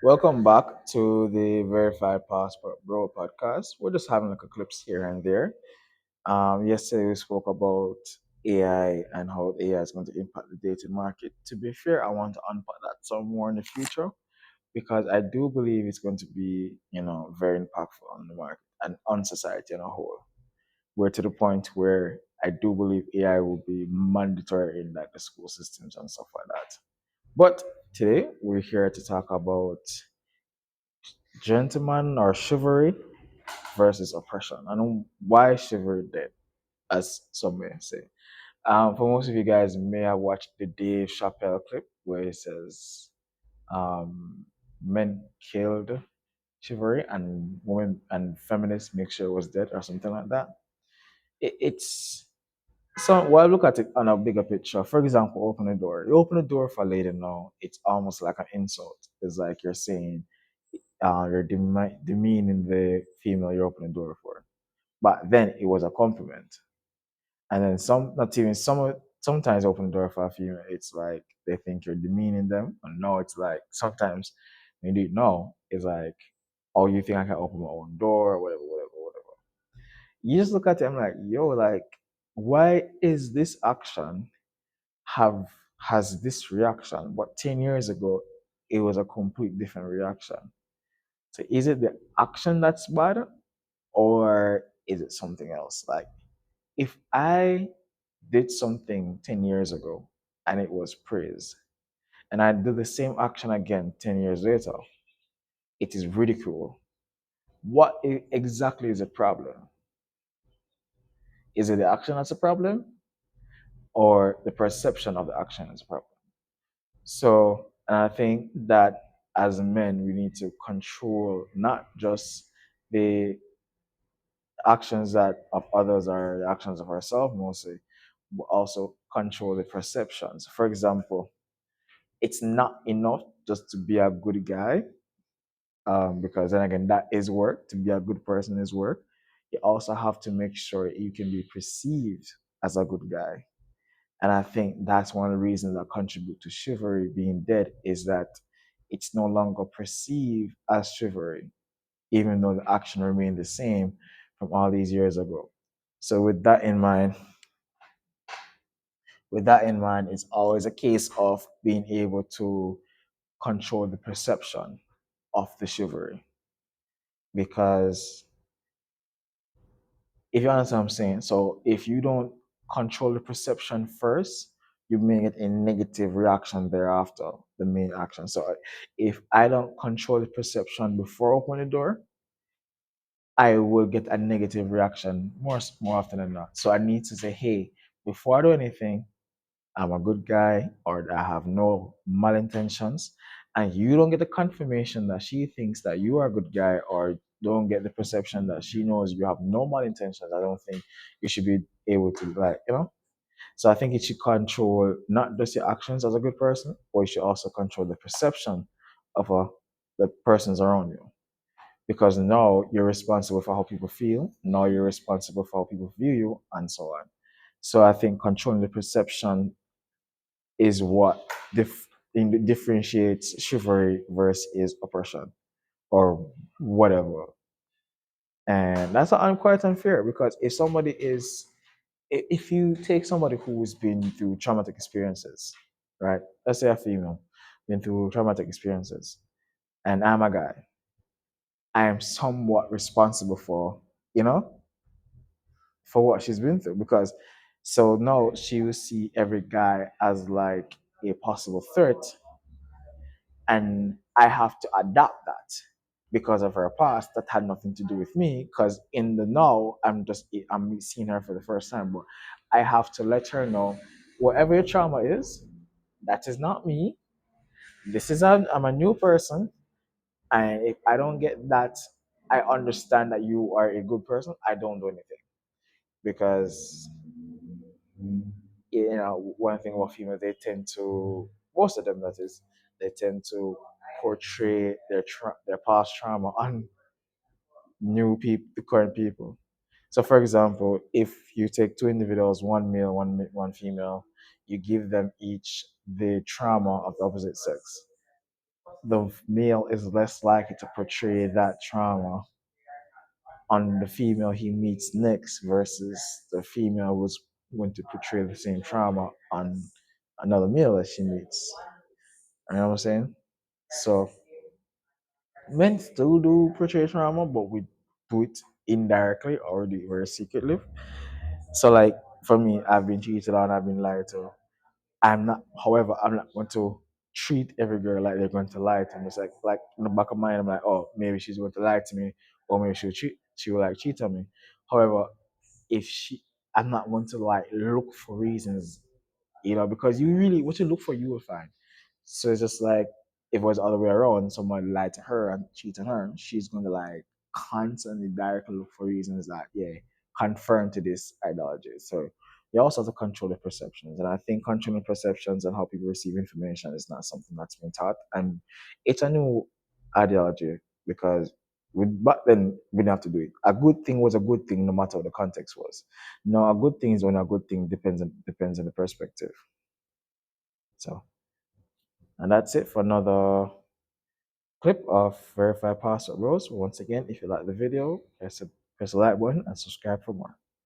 Welcome back to the Verified Passport Bro podcast. We're just having like a clips here and there. Yesterday we spoke about AI and how AI is going to impact the dating market. To be fair, I want to unpack that some more in the future because I do believe it's going to be, very impactful on the market and on society in a whole. We're to the point where I do believe AI will be mandatory in like the school systems and stuff like that. But today we're here to talk about gentleman or chivalry versus oppression and why chivalry dead, as some may say. For most of you guys may have watched the Dave Chappelle clip where it says men killed chivalry and women and feminists make sure it was dead or something like that. It's so well look at it on a bigger picture. For example, open the door. You open the door for a lady now, it's almost like an insult. It's like you're saying you're demeaning the female you're opening the door for. But then it was a compliment. And then some, not even some, sometimes open the door for a female, it's like they think you're demeaning them. And no, it's like sometimes when you know, it's like, oh, you think I can open my own door, or whatever, whatever, whatever. You just look at them like, yo, like, why is this action have has this reaction? But 10 years ago, it was a complete different reaction. So is it the action that's bad or is it something else? Like if I did something 10 years ago and it was praised, and I do the same action again 10 years later, it is ridicule. Exactly is the problem? Is it the action that's a problem or the perception of the action is a problem? So, and I think that as men, we need to control not just the actions that of others are the actions of ourselves mostly, but also control the perceptions. For example, it's not enough just to be a good guy, because then again, that is work. To be a good person is work. You also have to make sure you can be perceived as a good guy. And I think that's one of the reasons that contribute to chivalry being dead is that it's no longer perceived as chivalry, even though the action remained the same from all these years ago. So with that in mind, it's always a case of being able to control the perception of the chivalry. Because if you understand what I'm saying, so if you don't control the perception first, you may get a negative reaction thereafter, the main action. So if I don't control the perception before I open the door, I will get a negative reaction more often than not. So I need to say, hey, before I do anything, I'm a good guy or I have no malintentions, and you don't get the confirmation that she thinks that you are a good guy or don't get the perception that she knows you have no malintentions, I don't think you should be able to So I think it should control not just your actions as a good person, but you should also control the perception of the persons around you. Because now you're responsible for how people feel, now you're responsible for how people view you, and so on. So I think controlling the perception is what differentiates chivalry versus oppression or whatever. And that's quite unfair because if you take somebody who's been through traumatic experiences, right? Let's say a female been through traumatic experiences, and I'm a guy, I am somewhat responsible you know, for what she's been through because so now she will see every guy as like a possible threat and I have to adapt that because of her past that had nothing to do with me. Because in the now, I'm seeing her for the first time, but I have to let her know whatever your trauma is, that is not me. I'm a new person, and if I don't get that, I understand that you are a good person. I don't do anything because one thing about females, they tend to most of them that is they tend to portray their past trauma on new people, the current people. So, for example, if you take two individuals, one male, one female, you give them each the trauma of the opposite sex. the male is less likely to portray that trauma on the female he meets next versus the female who's going to portray the same trauma on another male that she meets. You know what I'm saying? So men still do portray trauma, but we do it indirectly or do it very secretly. So like for me, I've been cheated on, I've been lied to. However, I'm not going to treat every girl like they're going to lie to me. It's like in the back of my mind, I'm like, oh, maybe she's going to lie to me, or maybe she will like cheat on me. However, if she I'm not going to like look for reasons, because you really what you look for you will find. So it's just like if it was the other way around, someone lied to her and cheat on her, she's gonna like constantly directly look for reasons that confirm to this ideology. So you also have to control the perceptions. And I think controlling perceptions and how people receive information is not something that's been taught. And it's a new ideology because back then we didn't have to do it. A good thing was a good thing no matter what the context was. No, a good thing is when a good thing depends on the perspective. So, and that's it for another clip of Verified Password Rules. Once again, if you like the video, press the like button and subscribe for more.